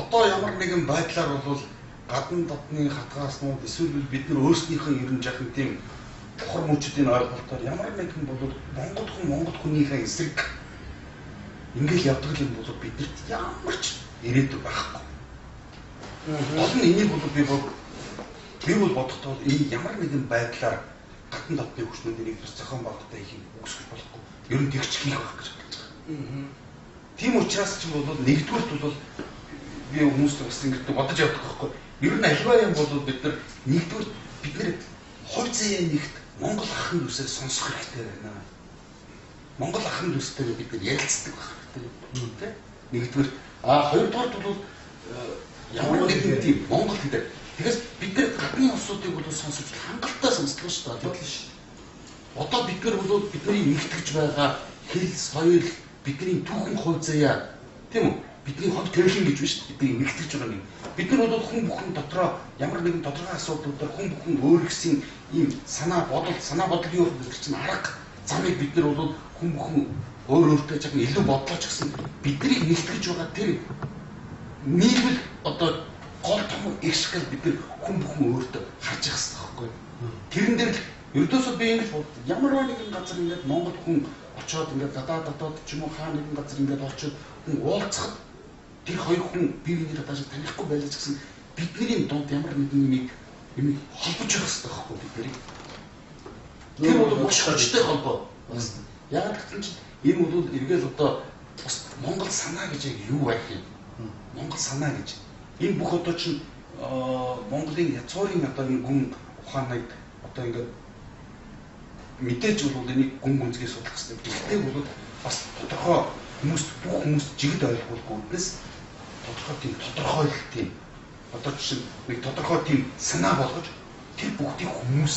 одоо ямар нэгэн байдлаар бол гадна дотны хатгааснууд эсвэл бид нар өөрсдийнхөө ерөн жахан тийм бохор мөчүүдийн ойлголтоор ямар нэгэн бол Монгол хүнийхээ эсрэг ингээл явдаг юм бол бидэрт ямар ч ирээдүй байхгүй. Олон энийг бол би бол бодохдоо энэ ямар нэгэн байдлаар гадна дотны хүчнүүдийн нэг зохион байгуулалтаа хийх үгүйсгэж болохгүй. Ер нь тэгч хийх байх гэж бодож байгаа. Тийм учраас ч бол нэгдүгürt бол би хүмүүст бас ингэж бодож явдаг байхгүй. Ер нь альва юм бол бид нар нэгдүгürt бид нар хувь заяа нэгт Монгол ахын үсээ сонсох хэрэгтэй байна. Монгол ахын үстэй бид нар ярилцдаг байх хэрэгтэй. Нэгдүгээр хоёрдугаар бол ямар нэгэн тийм Монгол гэдэг. Тэгээс бид нар гадны улсуудыг бол сонсож хангалттай сонсдог шүү дээ. Одоо бид нар бол бидний нэгтгэж байгаа хэл, соёл, бидний түүхэн хувь заяа тийм үү? Бидний хонь төрлийн гэж биш бидний нэгтгэж байгаа юм. Бид нар бол хүн бүхэн дотроо ямар нэгэн тодорхой асуудлуудаар хүн бүхэн өөрсдийн ийм санаа бодол юу гэдэг чинь арга замыг бид нар бол хүн бүхэн өөртөө жаахан илүү бодлооч гэсэн бидний нэгтгэж байгаа тэр нийлбэл одоо гол том их шиг бид нар хүн бүхэн өөртөө харж явах хэрэгтэй байхгүй. Тэрэн дээр л ердөөсөө би ингэж бод ямар нэгэн газар ингээд Монгол хүн очоод ингээд гадаад ч юм уу хаа нэгэн газар ингээд очоод хүн уулзах тэр хоёр хүн бие биенээ таашаа танихгүй байлаа ч гэсэн бидний дунд ямар нэгэн юм холбож явах хэрэгтэй байхгүй бидний. Тэр бол маш хүчтэй холбоо. Яг гэвэл энэ бол эргээл одоо бас Монгол санаа гэж юу байх юм? Монгол санаа гэж энэ бүх одоо чинь Монголын язгуурын одоо энэ гүн ухааныг одоо ингээд мэдээж бол энийг гүн гүнзгий судлах хэрэгтэй. Гэхдээ бол бас тодорхой бүх хүмүүс жигд ойлгуулгүй үднэс тодорхой тийм тодорхойлолтын одоо чинь нэг тодорхой тийм санаа болгож тэр бүгдийг хүмүүс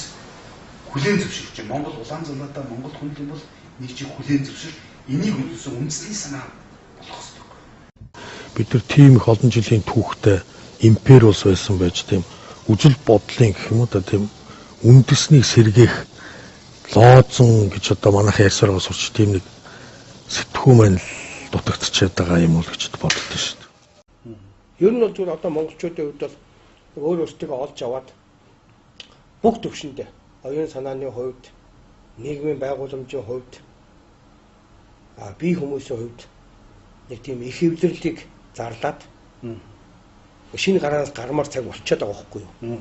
хүлээн зөвшөөрч чинь Монгол улаан зулаатай Монгол хүн юм бол нэг чи хүлээн зөвшөөрч энийг өдөөсөө үндэсний санаа болох хэрэгтэй. Бид нар тийм их олон жилийн түүхтэй импери улс байсан байж тийм үжил бодлын гэх юм уу та тийм үндэснийг сэргээх лоозон гэж одоо манайх ярьсараа сурч тийм нэг сэтгүү маань дутагдчихад байгаа юм уу гэж боддог шүү дээ. Ер нь бол зүгээр одоо монголчуудын хувьд бол өөр өөртөө олж аваад бүх төвшөндөө оюун санааны хувьд, нийгмийн байгууламжийн хувьд, бие хүмүүсийн хувьд нэг тийм их хэвлэрлийг зарлаад шинэ гараас гармаар цаг болчиход байгаа байхгүй юу?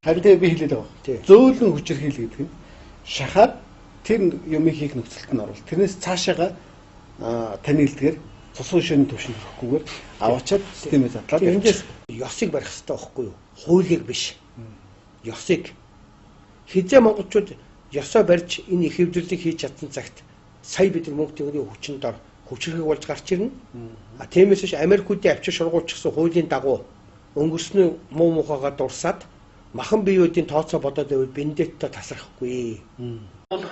Харин би хэлээд байгаа. Зөөлөн хүчирхийл гэдэг нь шахаад тэр юмыг хийх нөхцөлд нь орвол тэрнээс цаашаага таны хэлдгээр цусан шөнө төвшин хэрэггүйгээр аваачаад системээ задлаад эндээс ёсыг барих хэрэгтэй байхгүй юу? Хуулийг биш. Ёсыг хизээ монголчууд ёсоо барьж энэ их хэвлэлийг хийж чадсан цагт сая бид нар мөнгө төгрөгийн хүчинд ор хүчрхэг болж гарч ирнэ. Тиймээс ч Америкуудын авчир шургуулчихсан хуулийн дагуу өнгөрснөө муу мухагаа дурсаад махан биеүүдийн тооцоо бодоод байвал бендетто тасрахгүй.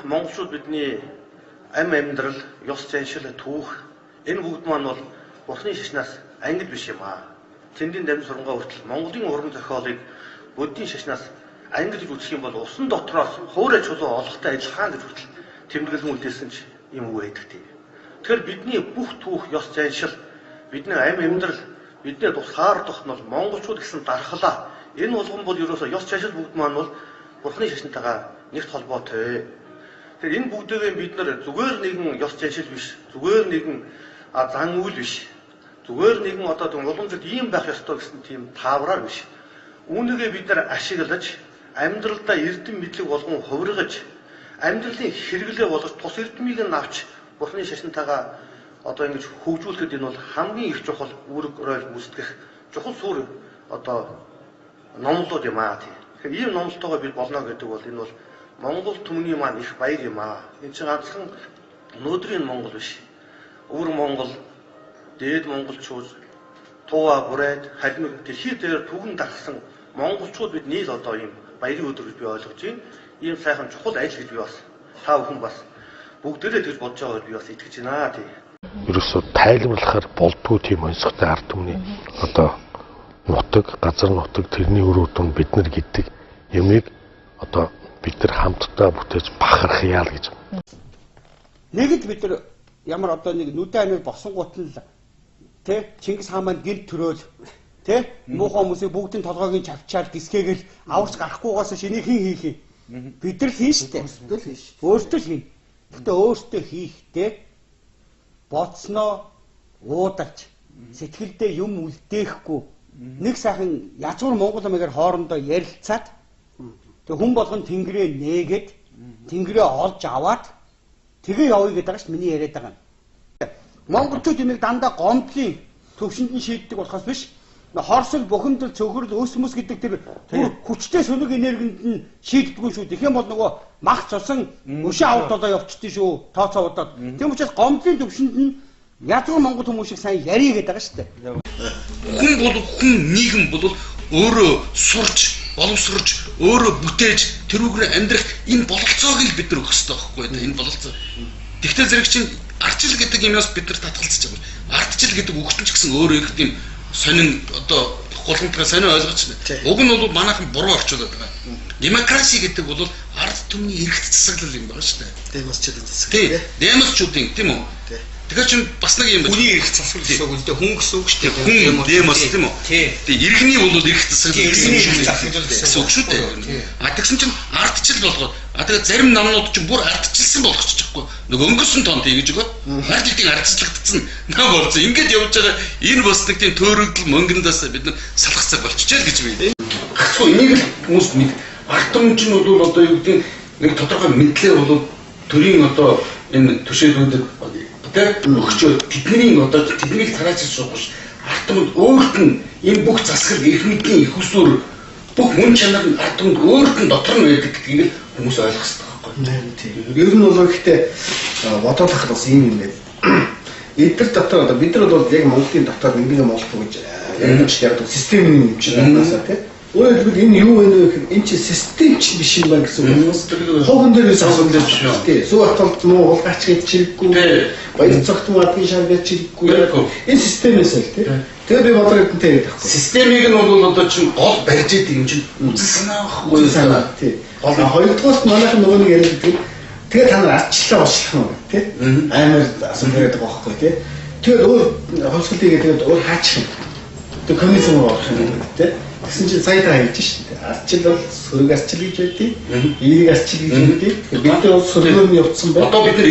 Монголчууд бидний амьдрал, ёс заншил, түүх энэ бүгд маань бол Бурхны шашнаас ангид биш юм аа. Тэндийн дамжин сурангаа хүртэл Монголын уран зохиолыг буддийн шашнаас ангид гэж үзэх юм бол усан дотроос хуурай чулуу олохтой ажиллагаа гэж хүртэл тэмдэглэн үлдээсэн ч юм уу байдаг тийм. Тэгэхээр бидний бүх түүх, ёс заншил, бидний амьдрал, бидний тусгаар дох нь бол монголчууд гэсэн дархлаа. Энэ болгон бол ерөөсөө ёс заншил бүгд маань бол Бурхны шашнтайгаа нэгт холбоотой. Тэгэхээр энэ бүгдээ бид нар зүгээр нэгэн ёс заншил биш, зүгээр нэгэн зан үйл биш. Зүгээр нэгэн одоо уламжлалт ийм байх ёстой гэсэн тийм таавраар биш. Үүнийгээ бид нар ашиглаж, амьдралдаа эрдэм мэдлэг болгон хувиргаж, амьдралын хэрэглээ болгож тус эрдмийг нь авч Бурхны шашнтайгаа одоо ингэж хөгжүүлэхэд энэ бол хамгийн их чухал үүрэг роль гүйцэтгэх чухал суурь одоо номлууд юм аа тийм. Тэгэхээр ийм номлолтойгоо бид болно гэдэг бол энэ бол Монгол түмний маань их баяр юм аа. Энэ чинь ганцхан өнөөдрийн Монгол биш. Өвөр Монгол, дээд монголчууд, Тува, Бурайд, Халимаг дэлхий дээр түгэн дагсан монголчууд бид нийл одоо ийм баярын өдөр гэж би ойлгож байна. Ийм сайхан чухал ажил гэж би бас та бүхэн бас бүгдээрээ тэгж бодож байгаа би бас итгэж байна тий. Ерөөсөө тайлбарлахаар болдгүй тийм онцгой ард түмний одоо нутаг, газар нутаг тэрний өрөө дүн бид нар гэдэг юмыг одоо бид нар хамтдаа бүтээж бахархъя л гэж. Нэгд бид нар ямар одоо нэг нүдэн амир босонгууд л Тэ Чингис хаан маань гэр төрөөл тэ муухай хүмүүсийг бүгдийн толгойг чавчаад гисгээгээл аварч гарахгүйгаас шинийг хийх юм. Бид нар хийн штэ. Өөртөө хийн. Гэтэ өөртөө хийхдээ боцноо уудалж сэтгэлдээ юм үлдээхгүй нэг сайхан язгуур монгол амигаар хоорондоо ярилцаад тэг хүн болгон тэнгэрээ нээгээд тэнгэрээ олж аваад тэгээ явъя гэдэг байгаа ш миний яриад байгаа. Монголчууд энийг дандаа гомдлын төвшөнд нь шийддэг болохоос биш. Хорсол, бухимдал, цөхрөл, өсмөс гэдэг тэр хүчтэй сөнөг энергинд нь шийддэггүй шүү. Тэгэх юм бол нөгөө мах цусан өшөө авалт болоо явчихдээ шүү. Тооцоо удаад. Тийм учраас гомдлын төвшөнд нь язгуур монгол хүмүүс шиг сайн ярий гэдэг байгаа шүү дээ. Хүн нийгэм бол өөрөө сурч, боловсрож, өөрөө бүтээж, тэрүүгээр амьдрах энэ бололцоог л бид нар өгөх хэрэгтэй байхгүй юу? Энэ бололцоо. Тэгтэл зэрэг чинь ардчил гэдэг юмнаас бид нар татгалзаж байгаа. Ардчил гэдэг үгт нь ч гэсэн өөрөө их тийм сонин одоо гулгамтгай сонин ойлгож байна. Уг нь бол манайхан буруу орчуулад байгаа. Демокраси гэдэг бол ард түмний эрхт засаглал юм байна шүү дээ. Демосчуудын засаглал. Демосчуудын тийм үү? Тэгэхээр чинь бас нэг юм байна. Хүний эрх засаглал гэсэн үг л дээ. Хүн гэсэн үг шүү дээ. Хүн демос тийм үү? Тэгээ иргэний бол эрх засаглал гэсэн үг шүү дээ. А тэгсэн чинь ардчил болгоод тэгээ зарим намнууд чинь бүр ардчилсан болгочихгүй. Нөгөө өнгөрсөн тоонд тэгж өгөө. Ардчилтын ардчлагдсан нам болсон. Ингээд явж байгаа энэ бас нэг тийм төөрөгдөл мөнгөндөөс бид нар салхацаа болчихжээ гэж би. Гацгүй энийг л хүмүүс мэд. Ард түмэн чинь бол одоо юу гэдэг нэг тодорхой мэдлэр бол төрийн одоо энэ төшөөлөлдөд өгчөө тэдний одоо тэднийг тарааж суух биш. Ард түмэнд өөрт нь энэ бүх засаг эрх мэдлийн их усүр бүх мөн чанар нь ард түмэнд өөрт нь дотор нь байдаг гэдгийг хүмүүс ойлгох хэрэгтэй. Ер нь бол ихтэй бодоолох бас юм байна. Эдгээр дотор одоо бид нар бол яг Монголын дотор нэг Монгол гэж ярьж ярьдаг системийн юм чинь байна тийм. Өөрөөр хэлбэл энэ юу вэ гэхээр энэ чинь систем ч биш юм байна гэсэн үг. Хогон дээр асуусан дээр биш үү? Тийм. Сүү хатгалт муу хулгайч гэж чирэггүй. Баяр цогт мадгийн шар гэж чирэггүй. Энэ системээс л тийм. Тэгээ би бодоод энтэй яриад байхгүй. Системийг нь бол одоо чинь гол барьж идэг юм чинь үзэл санаа байхгүй санаа тийм. Хоёрдугаарт манайхан нөгөө нэг яриад тэгээ та нар ардчлалаа уучлах нь тийм. Амар асууж яриад байгаа байхгүй тийм. Тэгээд өөр хувьсгал хийгээд тэгээд өөр хаачих юм. Тэгээд коммунизм руу орох юм тийм. Гэсэн чинь сая та хэлж шин дээ. Ардчил бол сөрөг ардчил гэж байдгийг, эерэг ардчил гэж байдгийг. Бид нар бол сөргөөр нь явцсан байна. Одоо бид нар